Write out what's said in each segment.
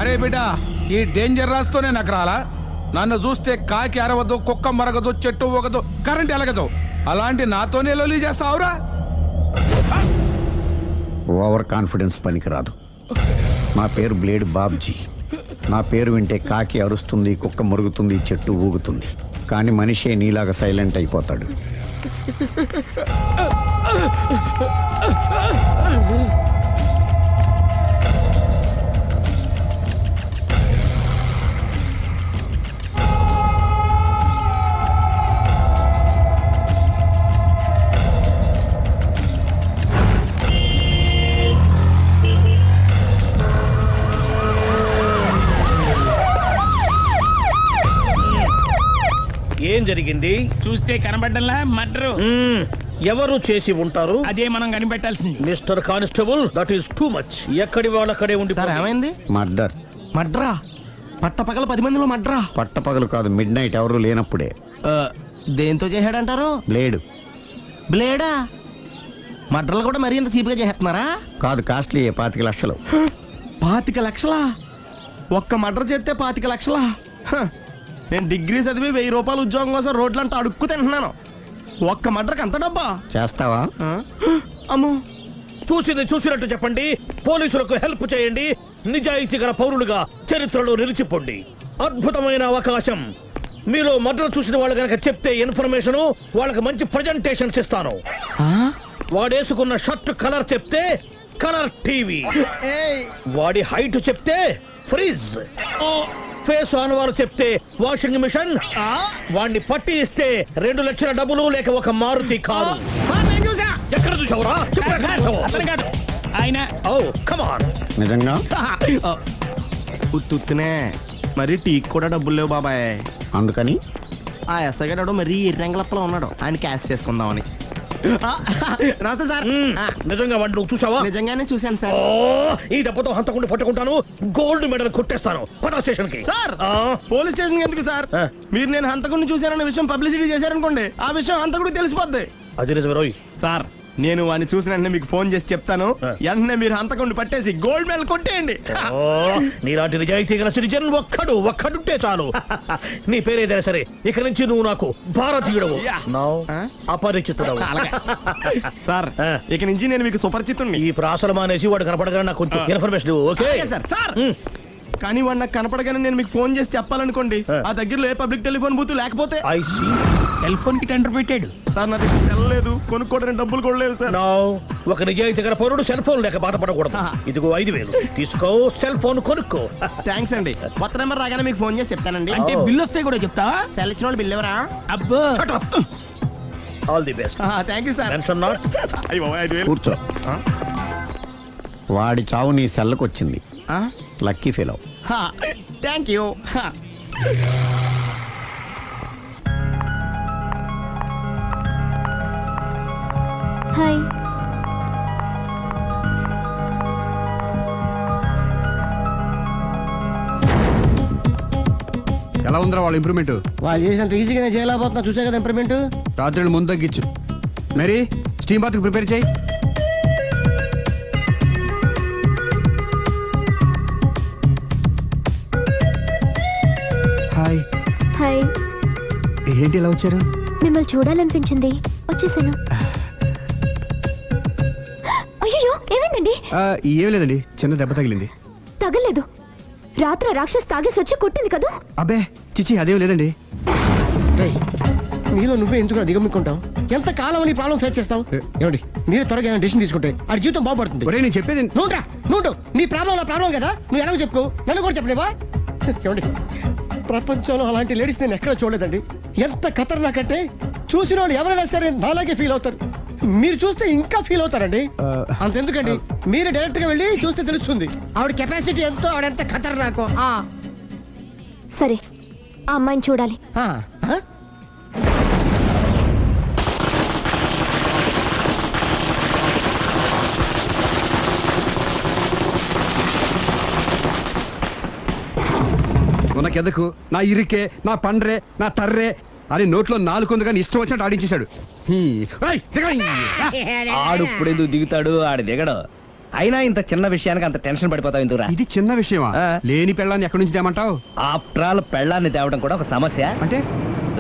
అరే బిడ్డ, ఈ డేంజర్ రాస్తూనే నాకు రాలా? నన్ను చూస్తే కాకి అరవదు, కుక్క మరగదు, చెట్టు ఊగదు, కరెంట్ ఎలగదు. అలాంటి నాతోనే లొలి చేస్తావురా? ఓవర్ కాన్ఫిడెన్స్ పనికిరాదు. నా పేరు బ్లేడ్ బాబ్జీ. నా పేరు వింటే కాకి అరుస్తుంది, కుక్క మురుగుతుంది, చెట్టు ఊగుతుంది. కానీ మనిషే నీలాగా సైలెంట్ అయిపోతాడు. ఏం జరిగింది? చూస్తే కనబడ్డంలా మర్డరు. ఎవరు చేసి ఉంటారు? అదే మనం కనిపెట్టాల్సింది. Mister constable, that is too much. ఎక్కడి వాళ్ళక్కడే ఉండి. సార్ ఏమైంది? మర్డర్. మడ్రా? పట్టపగల 10 మందిలో మడ్రా? పట్టపగలు కాదు, మిడ్ నైట్ ఎవరు లేనప్పుడే. దేంతో చేశాడంటారు? బ్లేడ్. బ్లేడా? మడ్రలు కూడా మరీ ఇంత చీప్గా చేస్తున్నారా? కాదు, కాస్ట్లీ 25 లక్షలు. 25 లక్షలా? ఒక్క మడ్ర చేస్తే 25 లక్షలా? నేను డిగ్రీ చదివి 1000 రూపాయలు ఉద్యోగం కోసం రోడ్లంతా అడుక్కు తింటున్నాను. ఒక్క మడ్రకు అంత డబ్బా? చేస్తావా? అమ్మో. చూసింది చూసినట్టు చెప్పండి. పోలీసులకు హెల్ప్ చేయండి. నిజాయితీ గల పౌరులుగా చరిత్రలో నిలిచిపోండి. అద్భుతమైన అవకాశం. మీలో మర్డర్ చూసిన వాళ్ళు కనుక చెప్తే ఇన్ఫర్మేషన్, వాళ్ళకి మంచి ప్రజెంటేషన్స్ ఇస్తాను. వాడేసుకున్న షర్ట్ కలర్ చెప్తే కలర్ టీవీ, వాడి హైట్ చెప్తే ఫ్రిజ్, ఫేస్ ఆన్ వారు చెప్తే వాషింగ్ మిషన్, వాడిని పట్టి ఇస్తే 2 లక్షల డబ్బులు లేక ఒక మారుతి కారు. ఎక్కడ చూసావురా? అతను కాదు ఆయన. ఓ కమాన్. నిజంగా? ఉత్తునే మరి టీకి కూడా డబ్బులు లేవు బాబాయ్. అందుకని ఆ ఎస్ఐగాడు మరీ ఎర్రంగలప్పలో ఉన్నాడు, ఆయన క్యాష్ చేసుకుందామని. నమస్తే సార్. నిజంగా వాడిని నువ్వు చూసావా? నిజంగానే చూశాను సార్. ఈ దెబ్బతో హంతకుండా పట్టుకుంటాను, గోల్డ్ మెడల్ కొట్టేస్తాను. పద స్టేషన్ కి. సార్, పోలీస్ స్టేషన్ ఎందుకు సార్? మీరు నేను హంతకుడిని చూశానన్న విషయం పబ్లిసిటీ చేశారనుకోండి, ఆ విషయం హంతకుడికి తెలిసిపోద్ది. అది నిజమే రోయ్. సార్, నేను వాడిని చూసిన వెంటనే మీకు ఫోన్ చేసి చెప్తాను. వెంటనే మీరు హంతకుడిని పట్టేసి గోల్డ్ మెడల్ కొట్టేయండి. నీలాంటి నిజాయితీ గల సిటిజన్ ఒక్కడుంటే చాలు. నీ పేరేదైనా సరే, ఇక నుంచి నువ్వు నాకు భారతీయుడవు, అపరిచితుడవు. సార్, ఇక నుంచి నేను మీకు సుపరిచితుడిని. ఈ ప్రాసలు మానేసి వాడు కనపడగానే నాకు కొంచెం ఇన్ఫర్మేషన్. Okay sir. సార్, కానీ వాడు నాకు కనపడగానే నేను మీకు ఫోన్ చేసి చెప్పాలనుకోండి, ఆ దగ్గరలో ఏ పబ్లిక్ టెలిఫోన్ బూత్ లేకపోతే. సెల్ ఫోన్ కి టెండర్ పెట్టాడు సార్. నా దగ్గర సెల్ లేదు, కొనుక్కోవడానికి డబ్బులు కూడా లేవు సార్. ఒక నిజాయితీ గల పౌరుడు సెల్ ఫోన్ లేక బాధపడకూడదు. ఇదిగో 5000 తీసుకో, సెల్ ఫోన్ కొనుక్కో. థ్యాంక్స్ అండి. కొత్త నెంబర్ రాగానే మీకు ఫోన్ చేసి చెప్తానండి. అంటే బిల్ వస్తే కూడా చెప్తావా? సెల్ ఇచ్చిన వాళ్ళు బిల్ ఎవరా? అబ్బో. All the best. Thank you sir. Tension not. కూర్చో. వాడి చావు నీ సెల్లకు వచ్చింది. Lucky fellow. Thank you. Hi. ఎలా ఉందిరా వాళ్ళ ఇంప్రూవ్మెంట్? వాళ్ళు చేసినంత ఈజీగా చేయలేకపోతున్నా, చూసే కదా ఇంప్రూవ్మెంట్. రాత్రి ముందు తగ్గించు. మరి స్టీమ్ బాత్ ప్రిపేర్ చేయి. హాయ్. హాయ్. ఏంటి ఇలా వచ్చారు? మిమ్మల్ని చూడాలనిపించింది, వచ్చేసాను. అయ్యో, ఏమైందండి? ఏం లేదండి, చిన్న దెబ్బ తగిలింది. తగలేదు. రాత్రి రాక్షస్ తాగేసి వచ్చి కొట్టింది కదా? అబ్బే చిచి, అదేం లేదండి. నీలో నువ్వే ఎందుకు దిగమ్ముకుంటావు? ఎంత కాలం నీ ప్రాబ్లం ఫేస్ చేస్తావు? ఏమండి, మీరు త్వరగా ఏమైనా డిసిషన్ తీసుకుంటే ఆ జీవితం బాగుపడుతుంది. నేను చెప్పేది నువ్వు నీ ప్రాబ్లం నా ప్రాబ్లం కదా, నువ్వు ఎలాగో చెప్పుకో, నన్ను కూడా చెప్పలేవా? ఏమండి, ప్రపంచంలో అలాంటి లేడీస్ నేను ఎక్కడ చూడలేదండి. ఎంత ఖతర్నాకంటే చూసిన వాళ్ళు ఎవరైనా సరే నాలాగే ఫీల్ అవుతారు. మీరు చూస్తే ఇంకా ఫీల్ అవుతారండి. అంతెందుకండి, మీరు డైరెక్ట్ గా వెళ్ళి చూస్తే తెలుస్తుంది ఆవిడ కెపాసిటీ ఎంతో, ఆవిడెంత ఖతర్నాకో. సరే, ఆ అమ్మాయిని చూడాలి. ఉనకెదకు, నా ఇరికే, నా పండ్రే, నా తర్రే అని నోట్లో 4 ఉంది కానీ ఇష్టం వచ్చినట్టు ఆడించేశాడు. ఆడు ఇప్పుడు ఎందుకు దిగుతాడు? ఆడు దిగడు. అయినా ఇంత చిన్న విషయానికి అంత టెన్షన్ పడిపోతావు ఎందుకురా? ఇది చిన్న విషయమా? ఆ. లేని పెళ్ళాన్ని ఎక్కడి నుంచి తేమంటావు? ఆఫ్టర్ ఆల్ పెళ్ళాన్ని తేవడం కూడా ఒక సమస్య. అంటే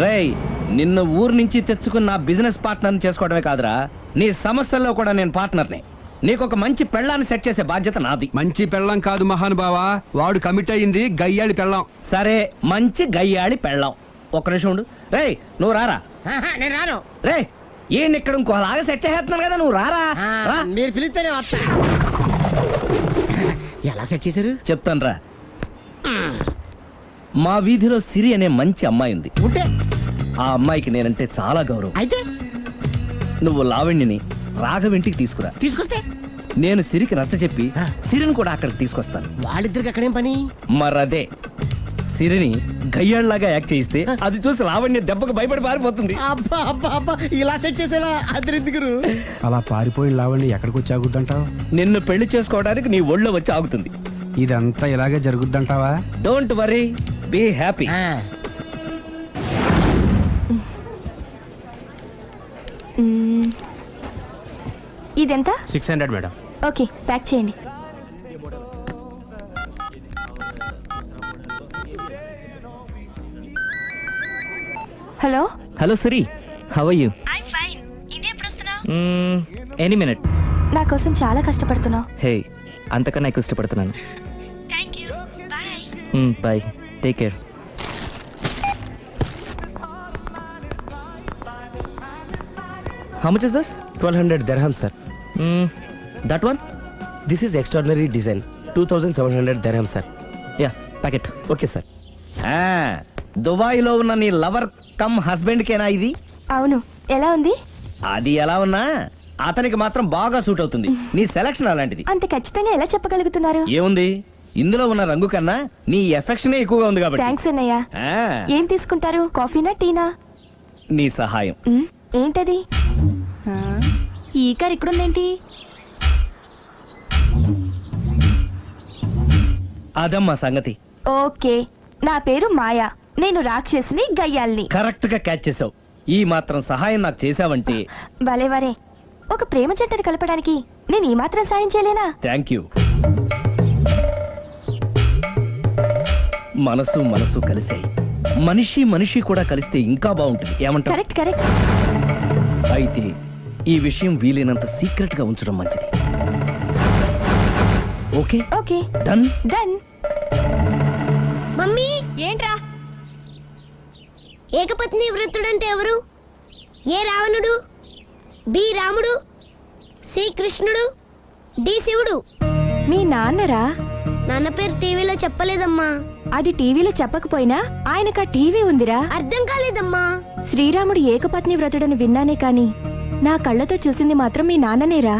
రేయ్, నిన్ను ఊరు నుంచి తెచ్చుకున్న నా బిజినెస్ పార్ట్నర్ని చేసుకోవడమే కాదురా, నీ సమస్యల్లో కూడా నేను పార్ట్నర్ని. నీకు ఒక మంచి పెళ్ళాన్ని సెట్ చేసే బాధ్యత నాది. మంచి పెళ్ళం కాదు మహానుభావా, వాడు కమిట్ అయ్యింది గయ్యాళి పెళ్ళం. సరే, మంచి గయ్యాళి పెళ్ళాం. ఒక్క నిమిషం ఉండు. రేయ్, నువ్వు రారా. నేను రాను. రే, ఈయన ఇక్కడ ఇంకోలాగా సెట్ చేస్తున్నాను కదా, నువ్వు రారా. రా. మీరు పిలిస్తేనే వస్తా. ఎలా సెట్ చేశారు? చెప్తాను రా. మా వీధిలో సిరి అనే మంచి అమ్మాయి ఉంది. ఉంటే ఆ అమ్మాయికి నేనంటే చాలా గౌరవం. అయితే నువ్వు లావణ్యని రాఘవింటికి తీసుకురా. తీసుకొస్తే నేను సిరికి నచ్చ చెప్పి సిరిని కూడా అక్కడికి తీసుకొస్తాను. వాళ్ళిద్దరికి అక్కడేం పని? మరదే, సిరిని గయ్యాళ్ళలాగా యాక్ట్ చేయిస్తే అది చూసి లావణ్య దెబ్బకు భయపడి పారిపోతుంది. అబ్బా అబ్బా అబ్బా, ఇలా సెట్ చేసేలా అద్దరెందుకు? అలా పారిపోయిన లావండి ఎక్కడికి వచ్చి ఆగుద్దంటావు? నిన్ను పెళ్లి చేసుకోవడానికి నీ ఒళ్ళో వచ్చి ఆగుతుంది. ఇదంతా ఇలాగే జరుగుద్దంటావా? Don't worry, be happy. ఇదెంత? 600 మేడం. ఓకే, ప్యాక్ చేయండి. Hello. Hello Siri, how are you? I'm fine. India ఎప్పుడు వస్తున్నావు? Any minute. నా కోసం చాలా కష్టపడుతున్నావు. హే, అంతకన్నా ఎక్కువ ఇష్టపడుతున్నాను. Thank you. Bye. Bye, take care. How much is this? 1200 dirhams, sir. That one? This is extraordinary design. 2700 dirhams, sir. Yeah, packet. Okay, sir. దుబాయ్లో ఉన్న నీ లవర్ కమ్ హస్బెండ్ కేనా ఇది? అవును. ఎలా ఉంది? అది ఎలా ఉన్నా అతనికి మాత్రం బాగా సూట్ అవుతుంది. నీ సెలక్షన్ అలాంటిది. అంత ఖచ్చితంగా ఎలా చెప్పగలుగుతున్నారు? ఏముంది, ఇందులో ఉన్న రంగు కన్నా నీ ఎఫెక్షనే ఎక్కువగా ఉంది కాబట్టి. థ్యాంక్స్ అన్నయ్య. ఆ, ఏం తీసుకుంటారు? కాఫీనా టీనా? నీ సహాయం. ఏంటది? ఈ కార్ ఇక్కడుందేంటి? అదమ్మా సంగతి. ఓకే, నా పేరు మాయా. నేను రాక్షసిని, గయ్యాల్ని. కరెక్ట్ గా క్యాచ్ చేసావు. ఈ మాత్రం సహాయం నాకు చేసావంటే. భలే వరే. ఒక ప్రేమ జంటని కలపడానికి నేను ఈ మాత్రం సాయం చేయలేనా? Thank you. మనసు మనసు కలిసాయి. మనిషి మనిషి కూడా కలిస్తే ఇంకా బాగుంటుంది. ఏమంటావు? Correct correct. అయితే ఈ విషయం వీలైనంత సీక్రెట్ గా ఉంచడం మంచిది. Okay okay, done. Done. Mummy, ఏంట్రా? ఏకపత్ని వృత్తుడంటే ఎవరు? ఏ రావణుడు, బి రాముడు, సి కృష్ణుడు, డి శివుడు. మీ నాన్నరా? నాన్న పేరు టీవీలో చెప్పలేదమ్మా. అది టీవీలో చెప్పకపోయినా ఆయనకా టీవీ ఉందిరా. అర్థం కాలేదమ్మా. శ్రీరాముడు ఏకపత్ని వ్రతుడని విన్నానే కాని నా కళ్ళతో చూసింది మాత్రం మీ నాన్ననేరా.